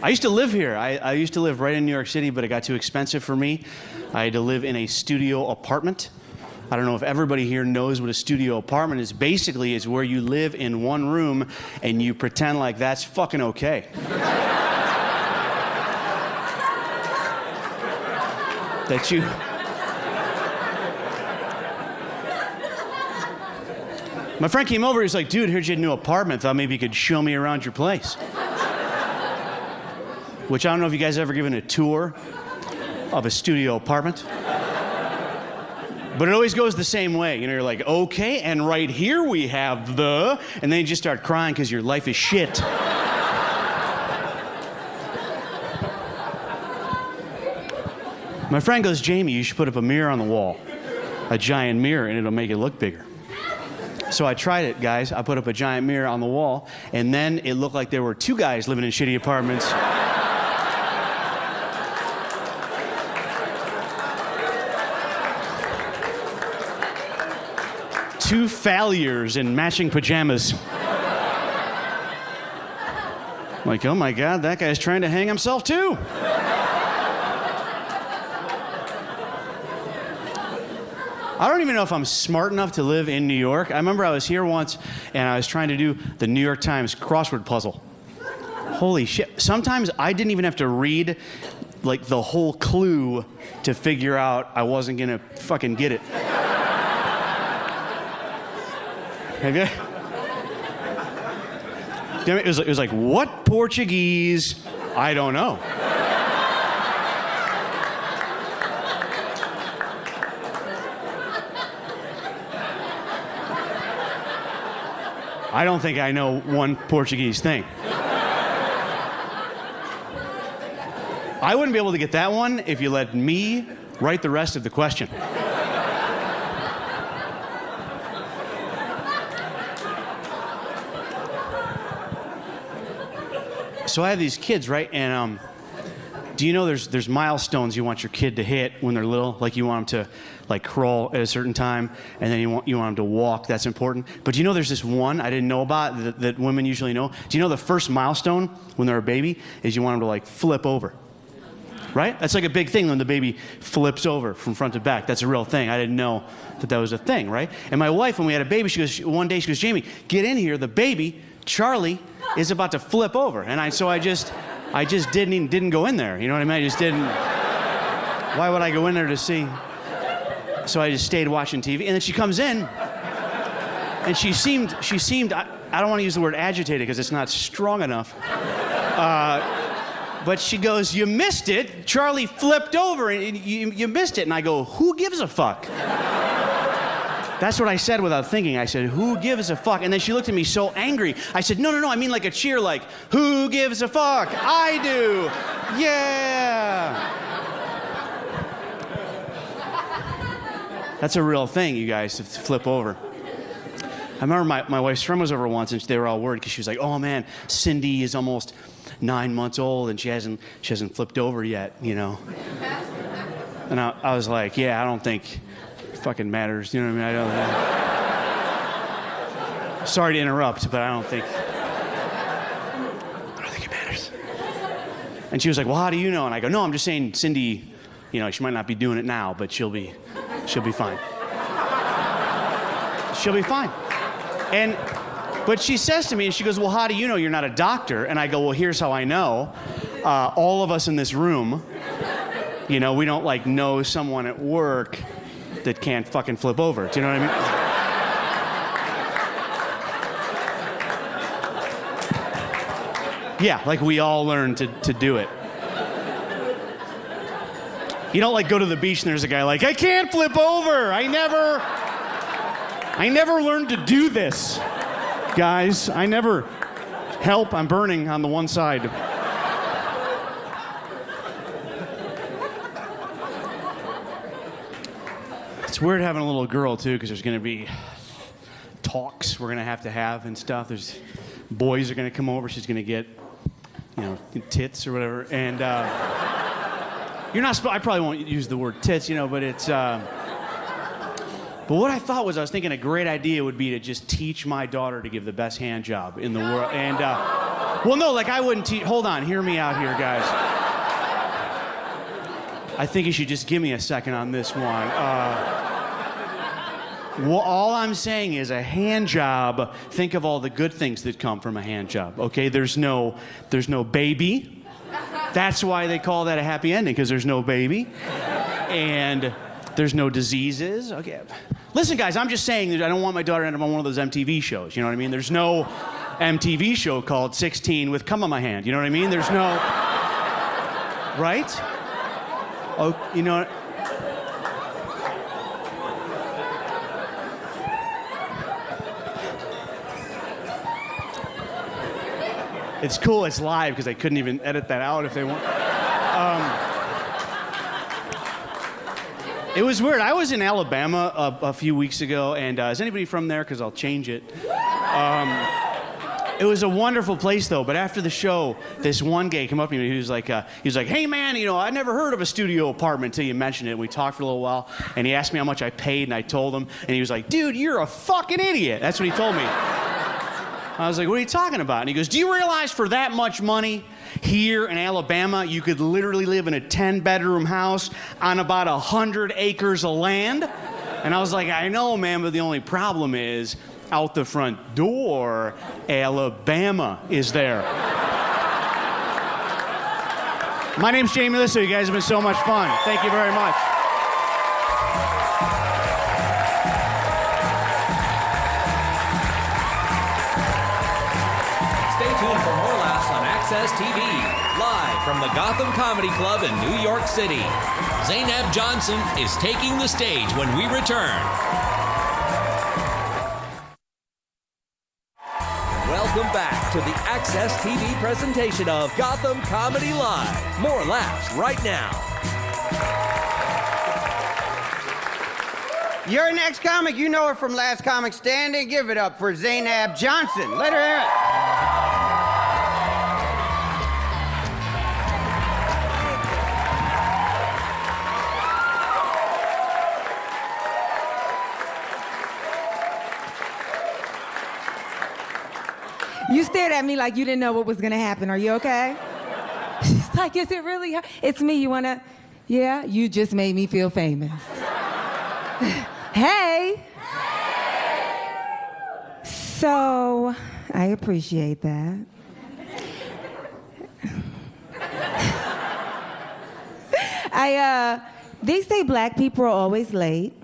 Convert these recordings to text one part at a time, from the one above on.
I used to live here. I used to live right in New York City, but it got too expensive for me. I had to live in a studio apartment. I don't know if everybody here knows what a studio apartment is. Basically, it's where you live in one room and you pretend like that's fucking okay. That you... My friend came over, he was like, dude, heard you had a new apartment. Thought maybe you could show me around your place. Which I don't know if you guys ever given a tour of a studio apartment. But it always goes the same way. You know, you're like, okay, and right here we have the... And then you just start crying because your life is shit. My friend goes, Jamie, you should put up a mirror on the wall. A giant mirror, and it'll make it look bigger. So I tried it, guys. I put up a giant mirror on the wall, and then it looked like there were two guys living in shitty apartments. Two failures in matching pajamas. Like, oh my God, that guy's trying to hang himself too. I don't even know if I'm smart enough to live in New York. I remember I was here once and I was trying to do the New York Times crossword puzzle. Holy shit. Sometimes I didn't even have to read like the whole clue to figure out I wasn't gonna fucking get it. Have you? Damn it, it was like, what Portuguese? I don't know. I don't think I know one Portuguese thing. I wouldn't be able to get that one if you let me write the rest of the question. So I have these kids, right? And do you know there's milestones you want your kid to hit when they're little? Like you want them to like crawl at a certain time, and then you want them to walk. That's important. But do you know there's this one I didn't know about that women usually know? Do you know the first milestone when they're a baby is you want them to like flip over? Right? That's like a big thing when the baby flips over from front to back. That's a real thing. I didn't know that was a thing, right? And my wife, when we had a baby, one day she goes, Jamie, get in here. The baby, Charlie, is about to flip over. And I just didn't go in there. You know what I mean? I just didn't. Why would I go in there to see? So I just stayed watching TV. And then she comes in, and she seemed. I don't want to use the word agitated because it's not strong enough. But she goes, you missed it. Charlie flipped over, and you missed it. And I go, who gives a fuck? That's what I said without thinking. I said, who gives a fuck? And then she looked at me so angry. I said, no, I mean like a cheer, like, who gives a fuck? I do. Yeah. That's a real thing, you guys, to flip over. I remember my wife's friend was over once, and they were all worried because she was like, oh man, Cindy is almost 9 months old, and she hasn't flipped over yet, you know. And I was like, yeah, I don't think it fucking matters, you know what I mean? I don't. Sorry to interrupt, but I don't think it matters. And she was like, well, how do you know? And I go, no, I'm just saying Cindy, you know, she might not be doing it now, but she'll be fine. She'll be fine. But she says to me, and she goes, well, how do you know? You're not a doctor. And I go, well, here's how I know. All of us in this room, you know, we don't like know someone at work that can't fucking flip over. Do you know what I mean? Yeah, like we all learn to do it. You don't like go to the beach and there's a guy like, I can't flip over. I never learned to do this. Guys, I never help. I'm burning on the one side. It's weird having a little girl too, because there's going to be talks we're going to have and stuff. There's boys are going to come over. She's going to get, you know, tits or whatever. And you're not. I probably won't use the word tits, you know, but it's. But what I thought was, I was thinking a great idea would be to just teach my daughter to give the best hand job in the world. And Well, no, like I wouldn't teach. Hold on, hear me out here, guys. I think you should just give me a second on this one. Well, all I'm saying is a hand job, think of all the good things that come from a hand job, okay? There's no baby. That's why they call that a happy ending, because there's no baby. And there's no diseases. Okay. Listen, guys, I'm just saying that I don't want my daughter to end up on one of those MTV shows, you know what I mean? There's no MTV show called 16 with cum on my hand, you know what I mean? There's no... Right? Oh, you know... It's cool, it's live, because I couldn't even edit that out if they want. It was weird. I was in Alabama a few weeks ago, and is anybody from there? Because I'll change it. It was a wonderful place, though. But after the show, this one guy came up to me. He was like, "Hey, man, you know, I never heard of a studio apartment until you mentioned it." We talked for a little while, and he asked me how much I paid, and I told him, and he was like, "Dude, you're a fucking idiot." That's what he told me. I was like, "What are you talking about?" And he goes, "Do you realize for that much money here in Alabama, you could literally live in a 10-bedroom house on about 100 acres of land?" And I was like, "I know, man, but the only problem is out the front door, Alabama is there." My name's Jamie Lissow. You guys have been so much fun. Thank you very much. Access TV, live from the Gotham Comedy Club in New York City. Zainab Johnson is taking the stage when we return. Welcome back to the Access TV presentation of Gotham Comedy Live. More laughs right now. Your next comic, you know her from Last Comic Standing. Give it up for Zainab Johnson. Let her hear it. You stared at me like you didn't know what was gonna happen. Are you okay? She's like, is it really her? It's me, you wanna? Yeah, you just made me feel famous. Hey! So, I appreciate that. They say black people are always late.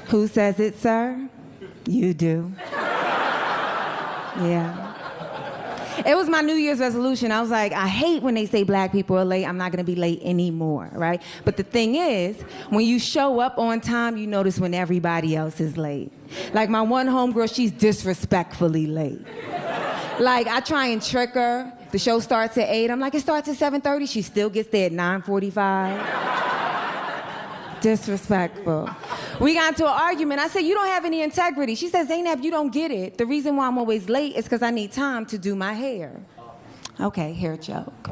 Who says it, sir? You do. Yeah. It was my New Year's resolution. I was like, I hate when they say black people are late. I'm not gonna be late anymore, right? But the thing is, when you show up on time, you notice when everybody else is late. Like my one homegirl, she's disrespectfully late. Like I try and trick her. The show starts at 8. I'm like, it starts at 7:30. She still gets there at 9:45. Disrespectful. We got into an argument. I said, you don't have any integrity. She said, Zainab, you don't get it. The reason why I'm always late is because I need time to do my hair. Okay, hair joke.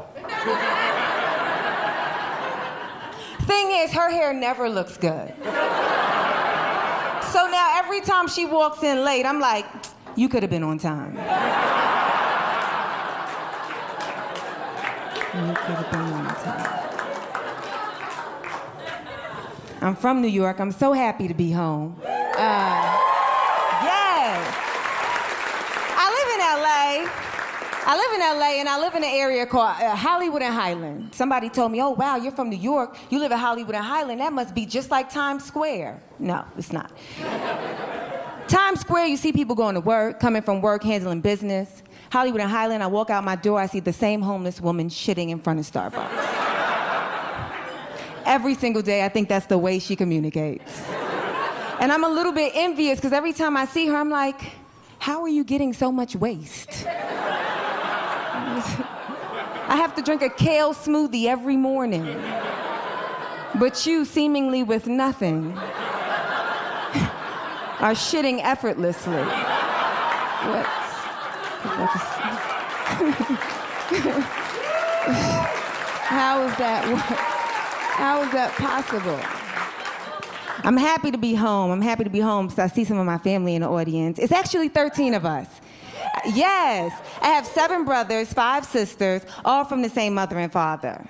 Thing is, her hair never looks good. So now every time she walks in late, I'm like, you could have been on time. You could have been on time. I'm from New York. I'm so happy to be home. Yes. I live in LA, and I live in an area called Hollywood and Highland. Somebody told me, oh, wow, you're from New York. You live in Hollywood and Highland. That must be just like Times Square. No, it's not. Times Square, you see people going to work, coming from work, handling business. Hollywood and Highland, I walk out my door, I see the same homeless woman shitting in front of Starbucks. Every single day, I think that's the way she communicates. And I'm a little bit envious because every time I see her, I'm like, how are you getting so much waste? I have to drink a kale smoothie every morning. But you, seemingly with nothing, are shitting effortlessly. How is that work? How is that possible? I'm happy to be home. I'm happy to be home because I see some of my family in the audience. It's actually 13 of us. Yes. I have 7 brothers, 5 sisters, all from the same mother and father.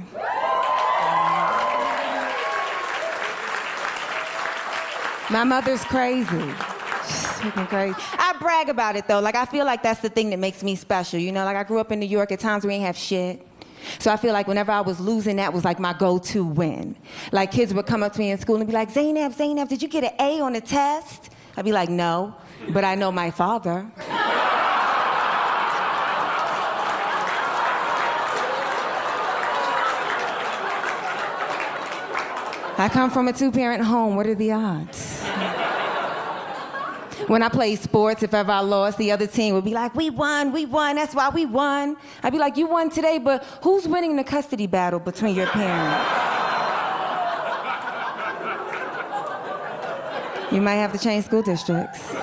My mother's crazy. She's freaking crazy. I brag about it though. Like I feel like that's the thing that makes me special. You know, like I grew up in New York at times we ain't have shit. So I feel like whenever I was losing, that was like my go-to win. Like kids would come up to me in school and be like, Zainab, did you get an A on the test? I'd be like, no, but I know my father. I come from a 2-parent home. What are the odds? When I played sports, if ever I lost, the other team would be like, we won, that's why we won. I'd be like, you won today, but who's winning the custody battle between your parents? You might have to change school districts.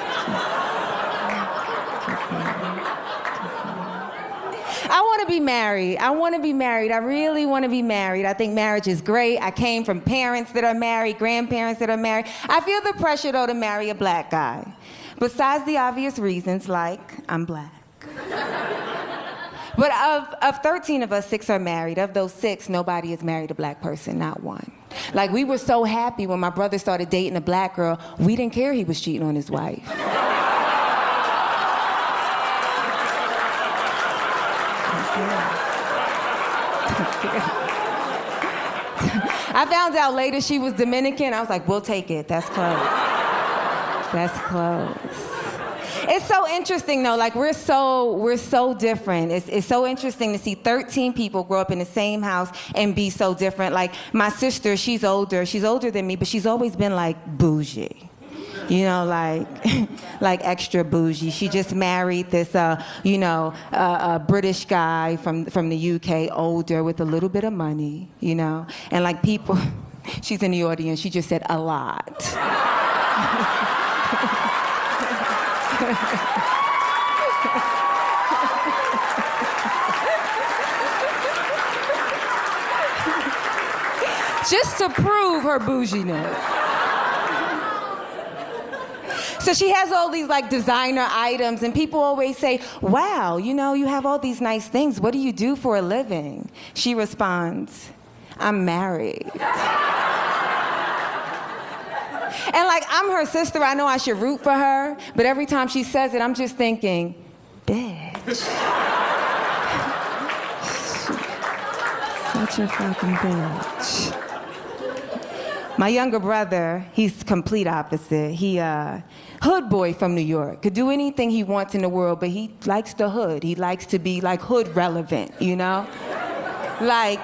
I want to be married. I really want to be married. I think marriage is great. I came from parents that are married, grandparents that are married. I feel the pressure, though, to marry a black guy. Besides the obvious reasons, like I'm black. But of 13 of us, 6 are married. Of those 6, nobody has married a black person, not one. Like, we were so happy when my brother started dating a black girl, we didn't care he was cheating on his wife. I found out later she was Dominican. I was like, we'll take it. That's close. That's close. It's so interesting though, like we're so different. It's so interesting to see 13 people grow up in the same house and be so different. Like my sister, she's older than me, but she's always been like bougie. You know, like extra bougie. She just married this, British guy from the UK, older with a little bit of money, you know. And like people, she's in the audience, she just said a lot. Just to prove her bouginess. So she has all these like designer items and people always say, wow, you know, you have all these nice things. What do you do for a living? She responds, I'm married. And like, I'm her sister, I know I should root for her, but every time she says it, I'm just thinking, bitch. Such a fucking bitch. My younger brother, he's complete opposite. He hood boy from New York. Could do anything he wants in the world, but he likes the hood. He likes to be like hood relevant, you know? Like